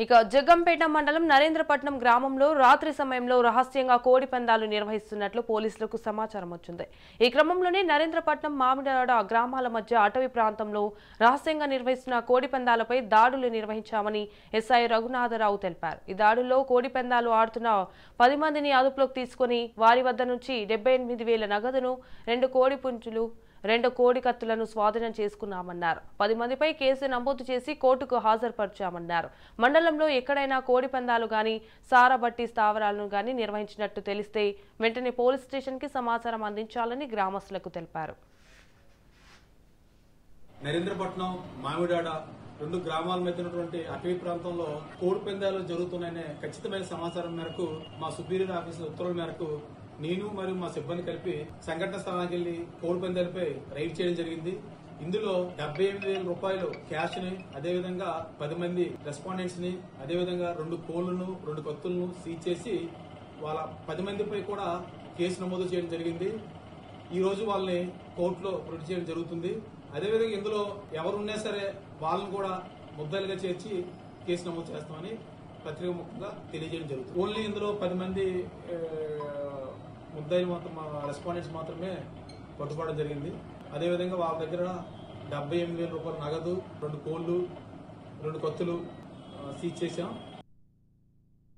ఇక జగ్గంపేట మండలం నరేంద్రపట్నం గ్రామంలో రాత్రి సమయంలో రహస్యంగా కోడి పందాలు నిర్వహిస్తున్నట్లు పోలీసులకు సమాచారం వచ్చింది. ఈ క్రమంలోనే నరేంద్రపట్నం మామిడాడ గ్రామాల మధ్య అటవీ ప్రాంతంలో రహస్యంగా నిర్వహిస్తున్న కోడి పందాలపై దాడులు నిర్వహించామని ఎస్ఐ రఘునాథరావు తెలిపారు. ఈ దాడుల్లో కోడి పందాలు ఆడుతున్న 10 మందిని అదుపులోకి తీసుకుని వారి వద్ద నుంచి 78,000 నగదును, 2 కోడి పుంజులు, 2 కోడి కత్తులను స్వాధీనం చేసుకున్నామన్నారు. 10 మందిపై కేసు నమోదు చేసి కోర్టుకు హాజరుపరిచామన్నారు. మండలంలో ఎక్కడైనా కోడి పందాలు గాని సారాబట్టి స్థావరాలను గాని నిర్వహించినట్టు తెలిస్తే వెంటనే పోలీస్ స్టేషన్ కి సమాచారం అందించాలని గ్రామస్తులకు తెలిపారు. నరేంద్రపట్నం మామిడాడ 2 గ్రామాల మధ్య ఉన్నటువంటి అటవీ ప్రాంతంలో కోడి పందాలు జరుగుతున్నాయనే ఖచ్చితమైన సమాచారం మేరకు మా సుపీరియర్ ఆఫీసర్ ఉత్తర్వుల మేరకు నేను మరియు మా సిబ్బంది కలిపి సంఘటన స్థలానికి వెళ్లి కోడి పందాలపై రైడ్ చేయడం జరిగింది. ఇందులో 78,000 రూపాయలు క్యాష్ ని, అదేవిధంగా 10 మంది రెస్పాండెంట్స్ ని, అదేవిధంగా 2 కోళ్లను, 2 కత్తులను సీజ్ చేసి వాళ్ళ 10 మందిపై కూడా కేసు నమోదు చేయడం జరిగింది. ఈ రోజు వాళ్ళని కోర్టులో ప్రొడ్యూస్ చేయడం జరుగుతుంది. అదేవిధంగా ఇందులో ఎవరున్నా సరే వాళ్ళని కూడా ముద్దాయిలుగా చేర్చి కేసు నమోదు చేస్తామని పత్రిక ముఖంగా తెలియజేయడం జరుగుతుంది. ఓన్లీ ఇందులో 10 మంది ముద్దాయిలు మాత్రం రెస్పాండెంట్స్ మాత్రమే పట్టుకోవడం జరిగింది. అదేవిధంగా వాళ్ళ దగ్గర 78,000 రూపాయల నగదు, 2 కోళ్లు, 2 కత్తులు సీజ్ చేశాం.